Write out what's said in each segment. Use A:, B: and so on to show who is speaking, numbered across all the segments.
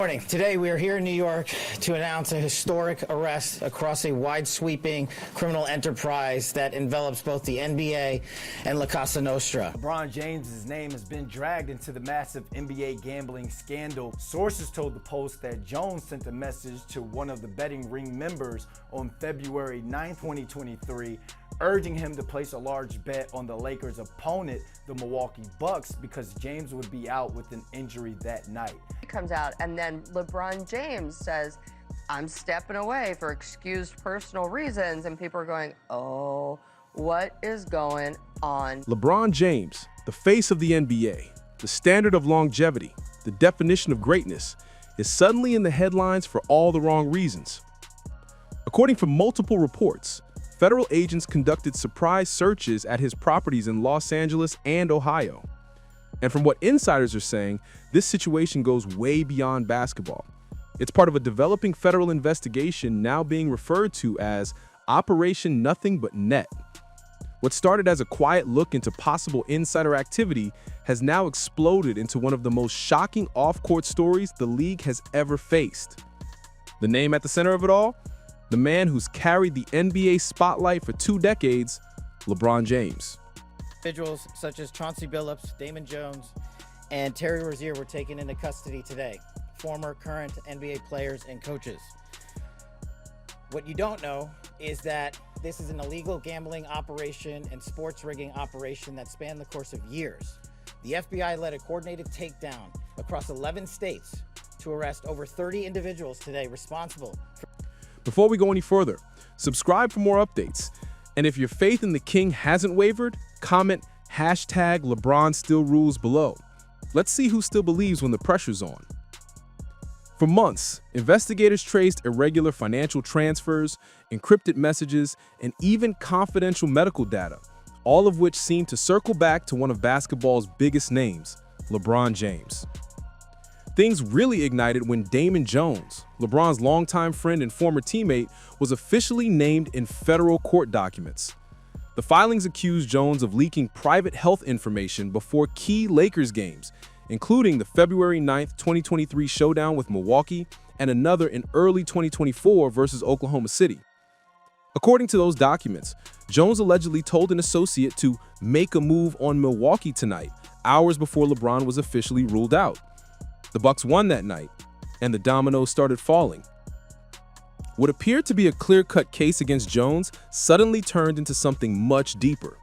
A: Morning. Today we are here in New York to announce a historic arrest across a wide-sweeping criminal enterprise that envelops both the NBA and La Casa Nostra.
B: LeBron James' name has been dragged into the massive NBA gambling scandal. Sources told the Post that Jones sent a message to one of the betting ring members on February 9, 2023, urging him to place a large bet on the Lakers' opponent, the Milwaukee Bucks, because James would be out with an injury that night.
C: It comes out, and then LeBron James says, I'm stepping away for excused personal reasons, and people are going, oh, what is going on?
D: LeBron James, the face of the NBA, the standard of longevity, the definition of greatness, is suddenly in the headlines for all the wrong reasons. According to multiple reports, federal agents conducted surprise searches at his properties in Los Angeles and Ohio. And from what insiders are saying, this situation goes way beyond basketball. It's part of a developing federal investigation now being referred to as Operation Nothing But Net. What started as a quiet look into possible insider activity has now exploded into one of the most shocking off-court stories the league has ever faced. The name at the center of it all? The man who's carried the NBA spotlight for 2 decades, LeBron James.
A: Individuals such as Chauncey Billups, Damon Jones, and Terry Rozier were taken into custody today. Former, current NBA players and coaches. What you don't know is that this is an illegal gambling operation and sports rigging operation that spanned the course of years. The FBI led a coordinated takedown across 11 states to arrest over 30 individuals today responsible for.
D: Before we go any further, subscribe for more updates. And if your faith in the king hasn't wavered, comment #LeBron still rules below. Let's see who still believes when the pressure's on. For months, investigators traced irregular financial transfers, encrypted messages, and even confidential medical data, all of which seem to circle back to one of basketball's biggest names, LeBron James. Things really ignited when Damon Jones, LeBron's longtime friend and former teammate, was officially named in federal court documents. The filings accused Jones of leaking private health information before key Lakers games, including the February 9, 2023 showdown with Milwaukee and another in early 2024 versus Oklahoma City. According to those documents, Jones allegedly told an associate to make a move on Milwaukee tonight, hours before LeBron was officially ruled out. The Bucks won that night, and the dominoes started falling. What appeared to be a clear-cut case against Jones suddenly turned into something much deeper.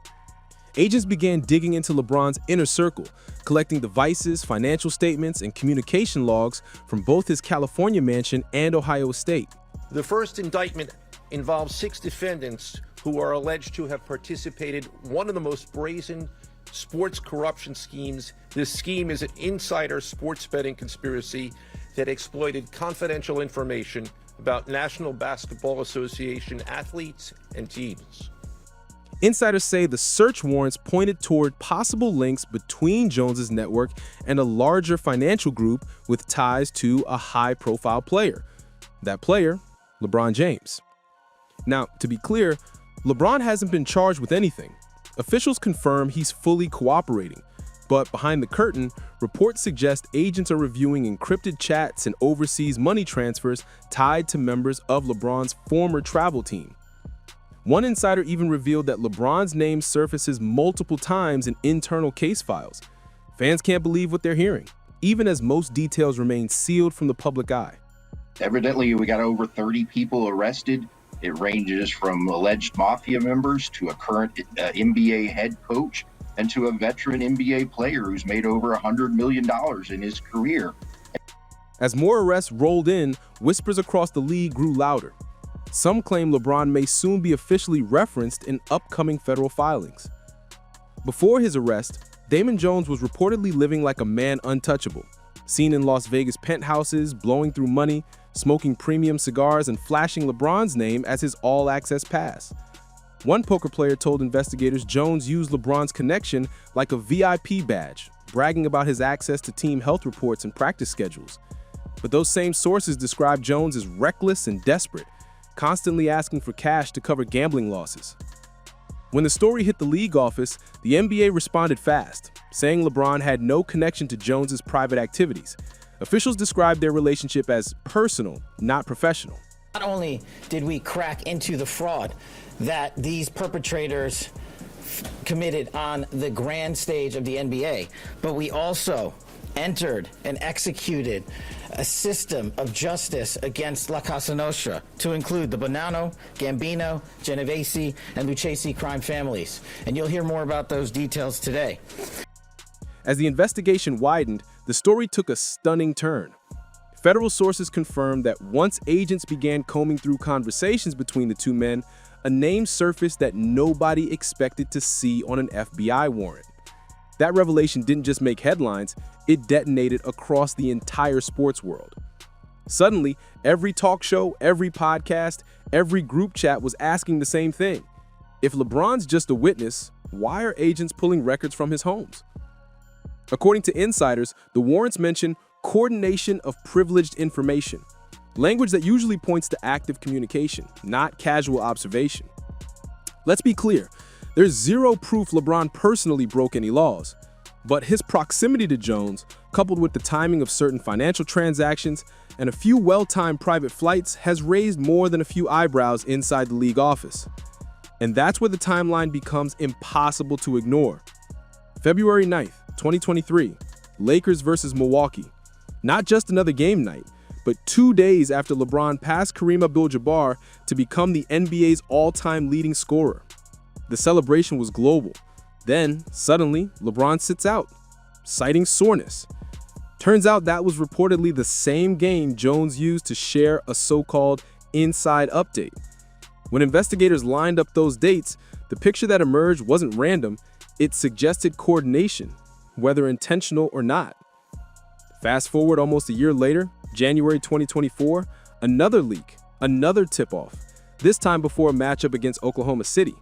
D: Agents began digging into LeBron's inner circle, collecting devices, financial statements, and communication logs from both his California mansion and Ohio State.
E: The first indictment involves 6 defendants who are alleged to have participated in one of the most brazen sports corruption schemes. This scheme is an insider sports betting conspiracy that exploited confidential information about National Basketball Association athletes and teams.
D: Insiders say the search warrants pointed toward possible links between Jones's network and a larger financial group with ties to a high-profile player. That player, LeBron James. Now, to be clear, LeBron hasn't been charged with anything. Officials confirm he's fully cooperating, but behind the curtain, reports suggest agents are reviewing encrypted chats and overseas money transfers tied to members of LeBron's former travel team. One insider even revealed that LeBron's name surfaces multiple times in internal case files. Fans can't believe what they're hearing, even as most details remain sealed from the public eye.
F: Evidently, we got over 30 people arrested. It ranges from alleged mafia members to a current NBA head coach and to a veteran NBA player who's made over $100 million in his career.
D: As more arrests rolled in, whispers across the league grew louder. Some claim LeBron may soon be officially referenced in upcoming federal filings. Before his arrest, Damon Jones was reportedly living like a man untouchable, seen in Las Vegas penthouses, blowing through money, smoking premium cigars, and flashing LeBron's name as his all-access pass. One poker player told investigators Jones used LeBron's connection like a VIP badge, bragging about his access to team health reports and practice schedules. But those same sources described Jones as reckless and desperate, constantly asking for cash to cover gambling losses. When the story hit the league office, the NBA responded fast, saying LeBron had no connection to Jones's private activities. Officials described their relationship as personal, not professional.
A: Not only did we crack into the fraud that these perpetrators committed on the grand stage of the NBA, but we also entered and executed a system of justice against La Casa Nostra to include the Bonanno, Gambino, Genovese, and Lucchese crime families. And you'll hear more about those details today.
D: As the investigation widened, the story took a stunning turn. Federal sources confirmed that once agents began combing through conversations between the two men, a name surfaced that nobody expected to see on an FBI warrant. That revelation didn't just make headlines, it detonated across the entire sports world. Suddenly, every talk show, every podcast, every group chat was asking the same thing. If LeBron's just a witness, why are agents pulling records from his homes? According to insiders, the warrants mention coordination of privileged information, language that usually points to active communication, not casual observation. Let's be clear, there's zero proof LeBron personally broke any laws, but his proximity to Jones, coupled with the timing of certain financial transactions and a few well-timed private flights, has raised more than a few eyebrows inside the league office. And that's where the timeline becomes impossible to ignore. February 9th, 2023, Lakers versus Milwaukee. Not just another game night, but 2 days after LeBron passed Kareem Abdul-Jabbar to become the NBA's all-time leading scorer. The celebration was global. Then, suddenly, LeBron sits out, citing soreness. Turns out that was reportedly the same game Jones used to share a so-called inside update. When investigators lined up those dates, the picture that emerged wasn't random, it suggested coordination, whether intentional or not. Fast forward almost a year later, January 2024, another leak, another tip-off, this time before a matchup against Oklahoma City.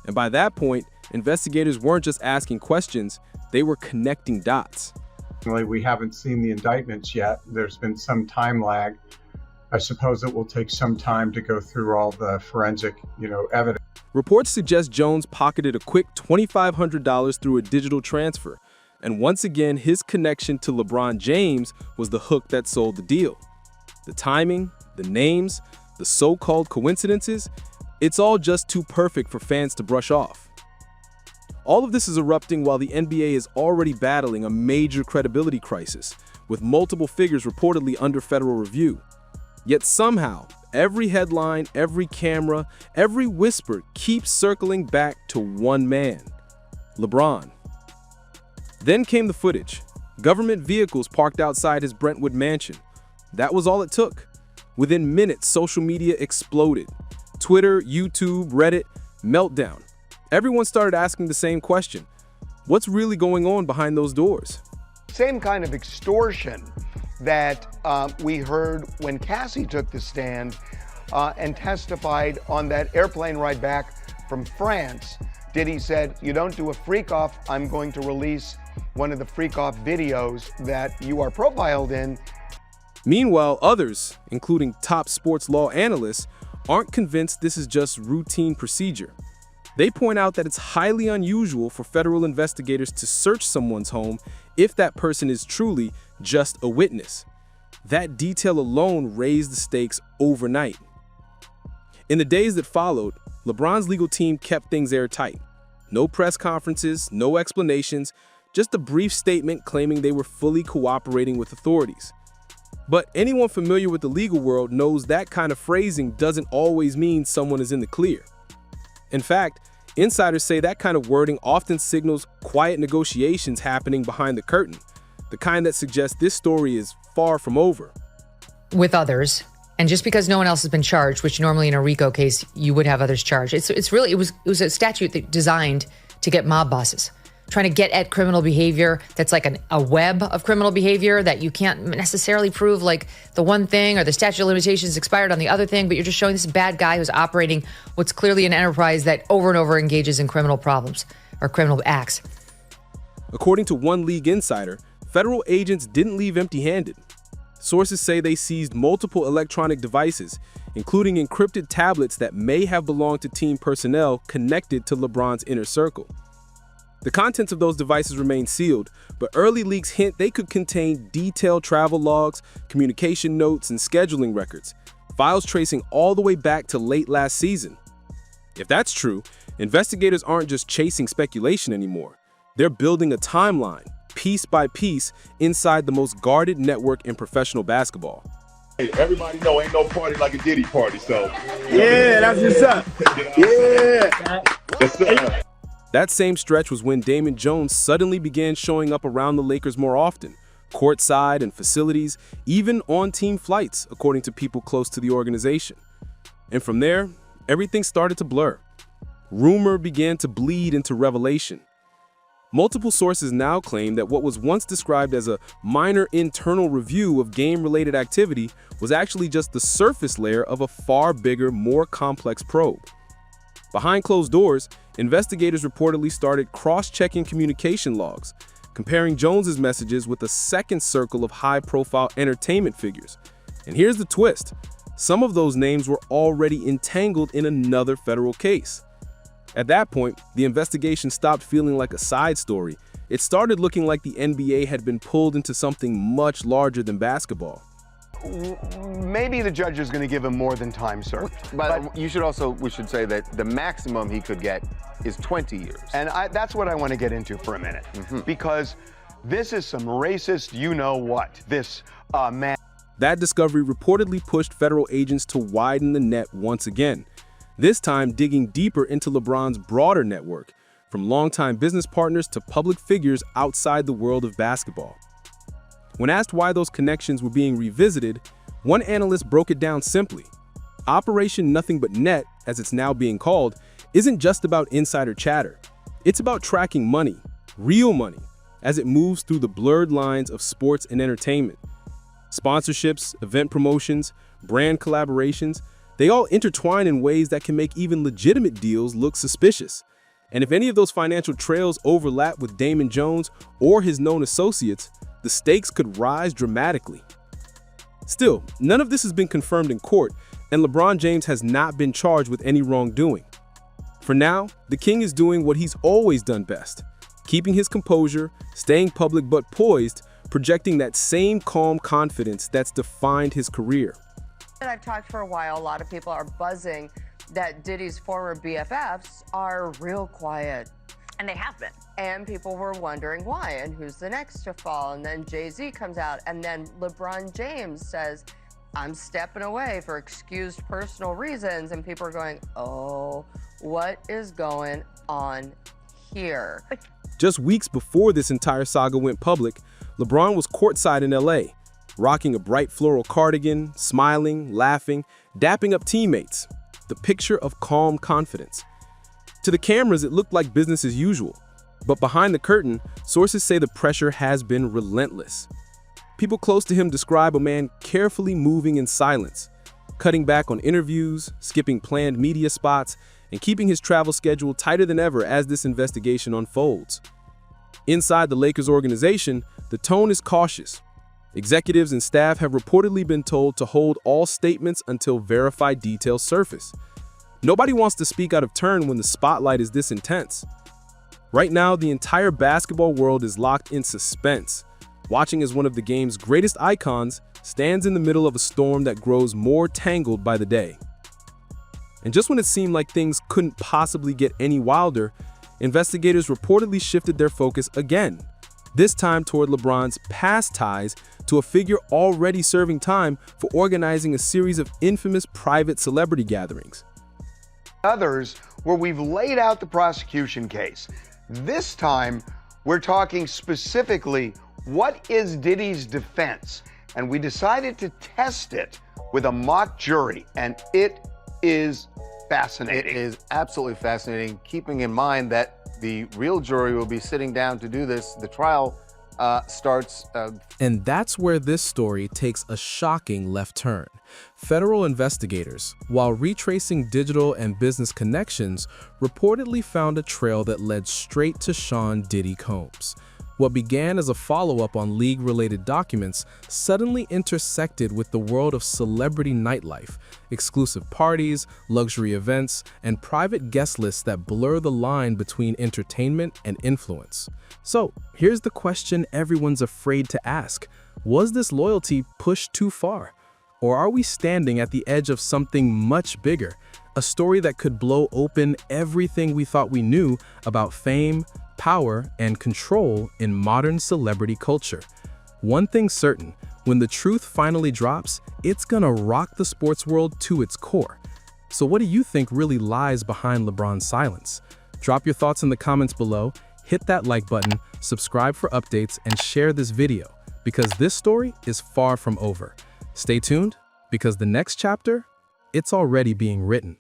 D: And by that point, investigators weren't just asking questions, they were connecting dots.
G: We haven't seen the indictments yet. There's been some time lag. I suppose it will take some time to go through all the forensic, evidence.
D: Reports suggest Jones pocketed a quick $2,500 through a digital transfer. And once again, his connection to LeBron James was the hook that sold the deal. The timing, the names, the so-called coincidences, it's all just too perfect for fans to brush off. All of this is erupting while the NBA is already battling a major credibility crisis, with multiple figures reportedly under federal review. Yet somehow, every headline, every camera, every whisper keeps circling back to one man, LeBron. Then came the footage. Government vehicles parked outside his Brentwood mansion. That was all it took. Within minutes, social media exploded. Twitter, YouTube, Reddit, meltdown. Everyone started asking the same question. What's really going on behind those doors?
H: Same kind of extortion that we heard when Cassie took the stand and testified on that airplane ride back from France. Diddy said, "You don't do a freak off, I'm going to release one of the freak off videos that you are profiled in."
D: Meanwhile, others, including top sports law analysts, aren't convinced this is just routine procedure. They point out that it's highly unusual for federal investigators to search someone's home if that person is truly just a witness. That detail alone raised the stakes overnight. In the days that followed, LeBron's legal team kept things airtight. No press conferences, no explanations, just a brief statement claiming they were fully cooperating with authorities. But anyone familiar with the legal world knows that kind of phrasing doesn't always mean someone is in the clear. In fact, insiders say that kind of wording often signals quiet negotiations happening behind the curtain, the kind that suggests this story is far from over.
I: With others, and just because no one else has been charged, which normally in a RICO case you would have others charged, it was a statute designed to get mob bosses, trying to get at criminal behavior that's like a web of criminal behavior that you can't necessarily prove, like the one thing or the statute of limitations expired on the other thing, but you're just showing this bad guy who's operating what's clearly an enterprise that over and over engages in criminal problems or criminal acts.
D: According to one league insider, federal agents didn't leave empty-handed. Sources say they seized multiple electronic devices, including encrypted tablets that may have belonged to team personnel connected to LeBron's inner circle. The contents of those devices remain sealed, but early leaks hint they could contain detailed travel logs, communication notes, and scheduling records, files tracing all the way back to late last season. If that's true, investigators aren't just chasing speculation anymore. They're building a timeline, piece by piece, inside the most guarded network in professional basketball.
J: Hey, everybody know ain't no party like a Diddy party, so.
K: Yeah, that's what's up. Yeah.
J: Yes, sir.
D: That same stretch was when Damon Jones suddenly began showing up around the Lakers more often, courtside and facilities, even on team flights, according to people close to the organization. And from there, everything started to blur. Rumor began to bleed into revelation. Multiple sources now claim that what was once described as a minor internal review of game-related activity was actually just the surface layer of a far bigger, more complex probe. Behind closed doors, investigators reportedly started cross-checking communication logs, comparing Jones's messages with a second circle of high-profile entertainment figures. And here's the twist. Some of those names were already entangled in another federal case. At that point, the investigation stopped feeling like a side story. It started looking like the NBA had been pulled into something much larger than basketball.
H: Maybe the judge is going to give him more than time served.
K: But we should say that the maximum he could get is 20 years.
H: And that's what I want to get into for a minute. Because this is some racist you-know-what. This man.
D: That discovery reportedly pushed federal agents to widen the net once again, this time digging deeper into LeBron's broader network, from longtime business partners to public figures outside the world of basketball. When asked why those connections were being revisited, one analyst broke it down simply. Operation Nothing But Net, as it's now being called, isn't just about insider chatter. It's about tracking money, real money, as it moves through the blurred lines of sports and entertainment. Sponsorships, event promotions, brand collaborations, they all intertwine in ways that can make even legitimate deals look suspicious. And if any of those financial trails overlap with Damon Jones or his known associates, the stakes could rise dramatically. Still, none of this has been confirmed in court, and LeBron James has not been charged with any wrongdoing. For now, the King is doing what he's always done best, keeping his composure, staying public but poised, projecting that same calm confidence that's defined his career.
C: I've talked for a while, a lot of people are buzzing that Diddy's former BFFs are real quiet.
L: And they have been.
C: And people were wondering why and who's the next to fall. And then Jay-Z comes out, and then LeBron James says, I'm stepping away for excused personal reasons. And people are going, oh, what is going on here?
D: Just weeks before this entire saga went public, LeBron was courtside in LA, rocking a bright floral cardigan, smiling, laughing, dapping up teammates. The picture of calm confidence. To the cameras, it looked like business as usual. But behind the curtain, sources say the pressure has been relentless. People close to him describe a man carefully moving in silence, cutting back on interviews, skipping planned media spots, and keeping his travel schedule tighter than ever as this investigation unfolds. Inside the Lakers organization, the tone is cautious. Executives and staff have reportedly been told to hold all statements until verified details surface. Nobody wants to speak out of turn when the spotlight is this intense. Right now, the entire basketball world is locked in suspense, watching as one of the game's greatest icons stands in the middle of a storm that grows more tangled by the day. And just when it seemed like things couldn't possibly get any wilder, investigators reportedly shifted their focus again, this time toward LeBron's past ties to a figure already serving time for organizing a series of infamous private celebrity gatherings.
H: Others where we've laid out the prosecution case. This time, we're talking specifically, what is Diddy's defense? And we decided to test it with a mock jury, and it is fascinating.
K: It is absolutely fascinating, keeping in mind that the real jury will be sitting down to do this. The trial starts.
D: And that's where this story takes a shocking left turn. Federal investigators, while retracing digital and business connections, reportedly found a trail that led straight to Sean Diddy Combs, What began as a follow-up on league-related documents suddenly intersected with the world of celebrity nightlife, exclusive parties, luxury events, and private guest lists that blur the line between entertainment and influence. So, here's the question everyone's afraid to ask. Was this loyalty pushed too far? Or are we standing at the edge of something much bigger? A story that could blow open everything we thought we knew about fame, power, and control in modern celebrity culture. One thing's certain, when the truth finally drops, it's gonna rock the sports world to its core. So what do you think really lies behind LeBron's silence? Drop your thoughts in the comments below, hit that like button, subscribe for updates, and share this video, because this story is far from over. Stay tuned, because the next chapter, it's already being written.